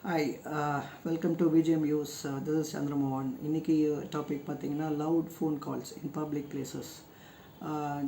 Hi, welcome to VGM News. This is Chandramohan. இன்னைக்கு topic பார்த்தீங்கன்னா loud phone calls in public places.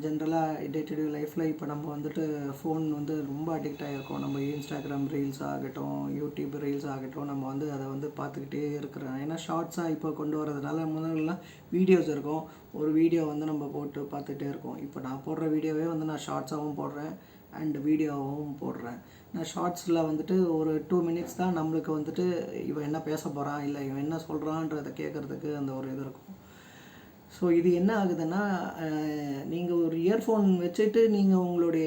ஜென்ரலாக day to day லைஃப்பில் இப்போ நம்ம வந்துட்டு ஃபோன் வந்து ரொம்ப அடிக்ட் ஆகிருக்கோம். நம்ம இன்ஸ்டாகிராம் ரீல்ஸ் ஆகட்டும், யூடியூப் ரீல்ஸ் ஆகட்டும், நம்ம வந்து அதை வந்து பார்த்துக்கிட்டே இருக்கிறோம். ஏன்னா ஷார்ட்ஸாக இப்போ கொண்டு வரதுனால முதல்லாம் வீடியோஸ் இருக்கும். ஒரு வீடியோ வந்து நம்ம போட்டு பார்த்துட்டே இருக்கோம். இப்போ நான் போடுற வீடியோவே வந்து நான் ஷார்ட்ஸாகவும் போடுறேன் அண்ட் வீடியோவும் போடுறேன். நான் ஷார்ட்ஸில் வந்துட்டு ஒரு 2 மினிட்ஸ் தான் நம்மளுக்கு வந்துட்டு இவன் என்ன பேச போகிறான், இல்லை இவன் என்ன சொல்கிறான்றதை கேட்குறதுக்கு அந்த ஒரு இது இருக்கும். ஸோ இது என்ன ஆகுதுன்னா, நீங்கள் ஒரு இயர்ஃபோன் வச்சுட்டு நீங்கள் உங்களுடைய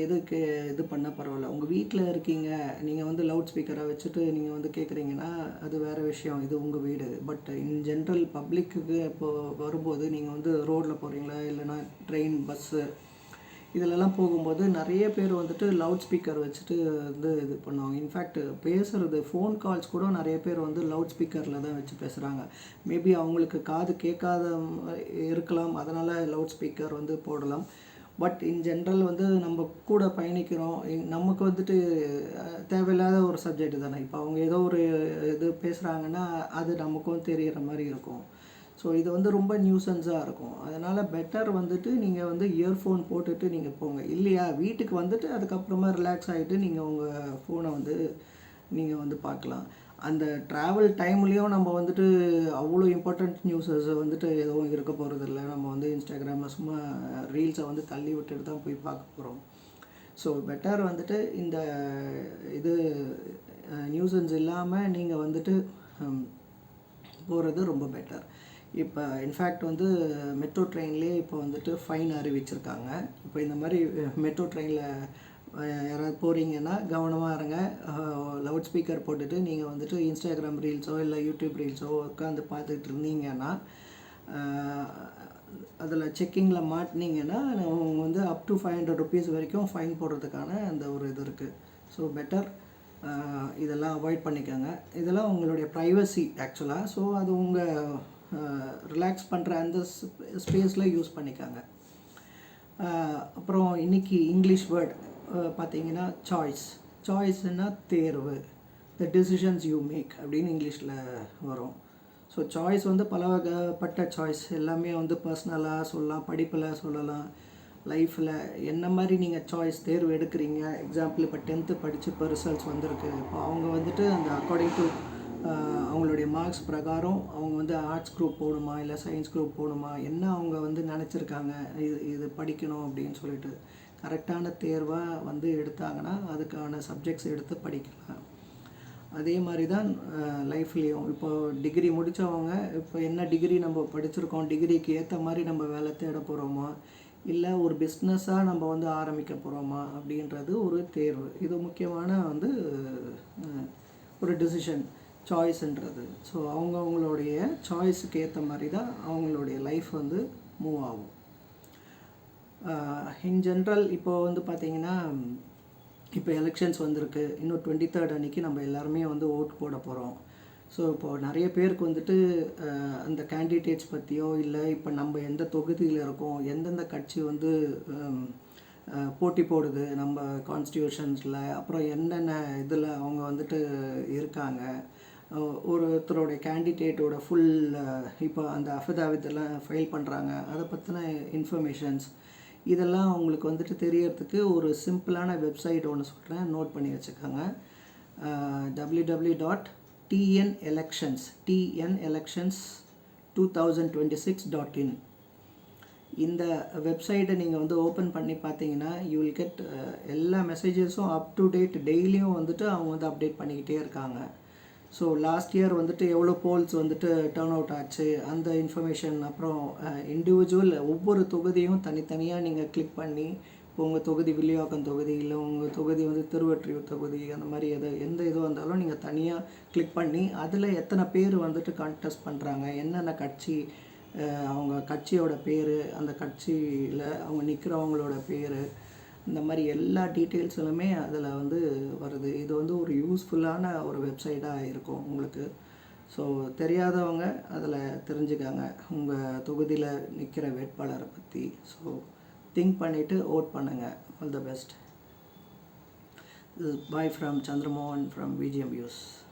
இது பண்ண பரவாயில்ல. உங்கள் வீட்டில் இருக்கீங்க, நீங்கள் வந்து லவுட் ஸ்பீக்கரை வச்சுட்டு நீங்கள் வந்து கேட்குறீங்கன்னா அது வேறு விஷயம், இது உங்கள் வீடு. பட் இன் ஜென்ரல் பப்ளிக்கு இப்போது வரும்போது நீங்கள் வந்து ரோட்டில் போகிறீங்களா, இல்லைனா ட்ரெயின், பஸ்ஸு இதிலெல்லாம் போகும்போது நிறைய பேர் வந்துட்டு லவுட் ஸ்பீக்கர் வச்சுட்டு வந்து இது பண்ணுவாங்க. இன்ஃபேக்ட் பேசுகிறது ஃபோன் கால்ஸ் கூட நிறைய பேர் வந்து லவுட் ஸ்பீக்கரில் தான் வச்சு பேசுகிறாங்க. மேபி அவங்களுக்கு காது கேட்காத இருக்கலாம், அதனால் லவுட் ஸ்பீக்கர் வந்து போடலாம். பட் இன் ஜென்ரல் வந்து நம்ம கூட பயணிக்கிறோம், நமக்கு வந்துட்டு தேவையில்லாத ஒரு சப்ஜெக்ட் தானே. இப்போ அவங்க ஏதோ ஒரு இது பேசுகிறாங்கன்னா அது நமக்கும் தெரிகிற மாதிரி இருக்கும். ஸோ இது வந்து ரொம்ப நியூசன்ஸாக இருக்கும். அதனால் பெட்டர் வந்துட்டு நீங்கள் வந்து இயர்ஃபோன் போட்டுட்டு நீங்கள் போங்க. இல்லையா வீட்டுக்கு வந்துட்டு அதுக்கப்புறமா ரிலாக்ஸ் ஆகிட்டு நீங்கள் உங்கள் ஃபோனை வந்து நீங்கள் வந்து பார்க்கலாம். அந்த ட்ராவல் டைம்லேயும் நம்ம வந்துட்டு அவ்வளோ இம்பார்ட்டண்ட் நியூஸஸ் வந்துட்டு எதுவும் இருக்க போகிறதில்ல. நம்ம வந்து இன்ஸ்டாகிராமில் சும்மா ரீல்ஸை வந்து தள்ளி விட்டுட்டு தான் போய் பார்க்க போகிறோம். ஸோ பெட்டர் வந்துட்டு இந்த இது நியூசன்ஸ் இல்லாமல் நீங்கள் வந்துட்டு போகிறது ரொம்ப பெட்டர். இப்போ இன்ஃபேக்ட் வந்து மெட்ரோ ட்ரெயின்லேயே இப்போ வந்துட்டு ஃபைன் அறிவிச்சிருக்காங்க. இப்போ இந்த மாதிரி மெட்ரோ ட்ரெயினில் யாராவது போகிறீங்கன்னா கவனமாக இருங்க. லவுட் ஸ்பீக்கர் போட்டுட்டு நீங்கள் வந்துட்டு இன்ஸ்டாகிராம் ரீல்ஸோ இல்லை யூடியூப் ரீல்ஸோ உட்காந்து பார்த்துட்டு இருந்தீங்கன்னா, அதில் செக்கிங்கில் மாட்டினீங்கன்னா அவங்க வந்து அப் டு 500 ருபீஸ் வரைக்கும் ஃபைன் போடுறதுக்கான அந்த ஒரு இது இருக்குது. ஸோ பெட்டர் இதெல்லாம் அவாய்ட் பண்ணிக்கோங்க. இதெல்லாம் உங்களுடைய ப்ரைவசி ஆக்சுவலாக. ஸோ அது உங்கள் ரிலாக்ஸ் பண்ணுற அந்த ஸ்பேஸில் யூஸ் பண்ணிக்காங்க. அப்புறம் இன்றைக்கி இங்கிலீஷ் வேர்ட் பார்த்தீங்கன்னா சாய்ஸ்னால் தேர்வு, த டிசிஷன்ஸ் யூ மேக் அப்படின்னு இங்கிலீஷில் வரும். ஸோ சாய்ஸ் வந்து பல வகைப்பட்ட சாய்ஸ், எல்லாமே வந்து பர்சனலாக சொல்லலாம், படிப்பில் சொல்லலாம், லைஃப்பில் என்ன மாதிரி நீங்கள் சாய்ஸ் தேர்வு எடுக்கிறீங்க. எக்ஸாம்பிள் இப்போ 10th படித்து இப்போ ரிசல்ட்ஸ் வந்திருக்கு. இப்போ அவங்க வந்துட்டு அந்த அக்கார்டிங் டு அவங்களுடைய மார்க்ஸ் பிரகாரம் அவங்க வந்து ஆர்ட்ஸ் குரூப் போகணுமா இல்லை சயின்ஸ் குரூப் போகணுமா, என்ன அவங்க வந்து நினச்சிருக்காங்க இது படிக்கணும் அப்படின்னு சொல்லிட்டு கரெக்டான தேர்வாக வந்து எடுத்தாங்கன்னா அதுக்கான சப்ஜெக்ட்ஸ் எடுத்து படிக்கலாம். அதே மாதிரி தான் லைஃப்லேயும் இப்போது டிகிரி முடித்தவங்க இப்போ என்ன டிகிரி நம்ம படிச்சிருக்கோம், டிகிரிக்கு ஏற்ற மாதிரி நம்ம வேலை தேட போகிறோமா, இல்லை ஒரு பிஸ்னஸாக நம்ம வந்து ஆரம்பிக்க போகிறோமா அப்படின்றது ஒரு தேர்வு. இது முக்கியமான வந்து ஒரு டிசிஷன், சாய்ஸுன்றது. ஸோ அவங்களுடைய சாய்ஸுக்கு ஏற்ற மாதிரி தான் அவங்களுடைய லைஃப் வந்து மூவ் ஆகும். இன் ஜென்ரல் இப்போ வந்து பார்த்திங்கன்னா, இப்போ எலெக்ஷன்ஸ் வந்திருக்கு. இன்னும் 23rd அன்றைக்கி நம்ம எல்லாருமே வந்து ஓட்டு போட போகிறோம். ஸோ இப்போது நிறைய பேருக்கு வந்துட்டு அந்த கேண்டிடேட்ஸ் பற்றியோ இல்லை இப்போ நம்ம எந்த தொகுதியில் இருக்கோம், எந்தெந்த கட்சி வந்து போட்டி போடுது நம்ம கான்ஸ்டியூஷன்ஸில், அப்புறம் என்னென்ன இதில் அவங்க வந்துட்டு இருக்காங்க, ஒருத்தருடைய கேண்டிடேட்டோட ஃபுல் இப்போ அந்த அஃபிடாவித்தெல்லாம் ஃபைல் பண்ணுறாங்க, அதை பற்றின இன்ஃபர்மேஷன்ஸ் இதெல்லாம் அவங்களுக்கு வந்துட்டு தெரியறதுக்கு ஒரு சிம்பிளான வெப்சைட் ஒன்று சொல்கிறேன், நோட் பண்ணி வச்சுக்கோங்க. www.tnelections2026.in. இந்த வெப்சைட்டை நீங்கள் வந்து ஓப்பன் பண்ணி பார்த்தீங்கன்னா யூ வில் கெட் எல்லா மெசேஜஸும் அப் டு டேட், டெய்லியும் வந்துட்டு அவங்க வந்து அப்டேட் பண்ணிக்கிட்டே இருக்காங்க. ஸோ லாஸ்ட் இயர் வந்துட்டு எவ்வளோ போல்ஸ் வந்துட்டு டர்ன் அவுட் ஆச்சு அந்த இன்ஃபர்மேஷன், அப்புறம் இண்டிவிஜுவல் ஒவ்வொரு தொகுதியும் தனித்தனியாக நீங்கள் கிளிக் பண்ணி, இப்போ உங்கள் தொகுதி வில்லிவாக்கம் தொகுதி இல்லை உங்கள் தொகுதி வந்து திருவொற்றியூர் தொகுதி, அந்த மாதிரி எந்த இதுவாக இருந்தாலும் நீங்கள் தனியாக கிளிக் பண்ணி அதில் எத்தனை பேர் வந்துட்டு கான்டெஸ்ட் பண்ணுறாங்க, என்னென்ன கட்சி, அவங்க கட்சியோட பேர், அந்த கட்சியில் அவங்க நிற்கிறவங்களோட பேர், இந்த மாதிரி எல்லா டீட்டெயில்ஸுமே அதில் வந்து வருது. இது வந்து ஒரு யூஸ்ஃபுல்லான ஒரு வெப்சைட்டாக இருக்கும் உங்களுக்கு. ஸோ தெரியாதவங்க அதில் தெரிஞ்சுக்காங்க உங்கள் தொகுதியில் நிற்கிற வேட்பாளரை பற்றி. ஸோ திங்க் பண்ணிவிட்டு ஓட் பண்ணுங்கள். All the best. This is bye from Chandramohan from VGM News.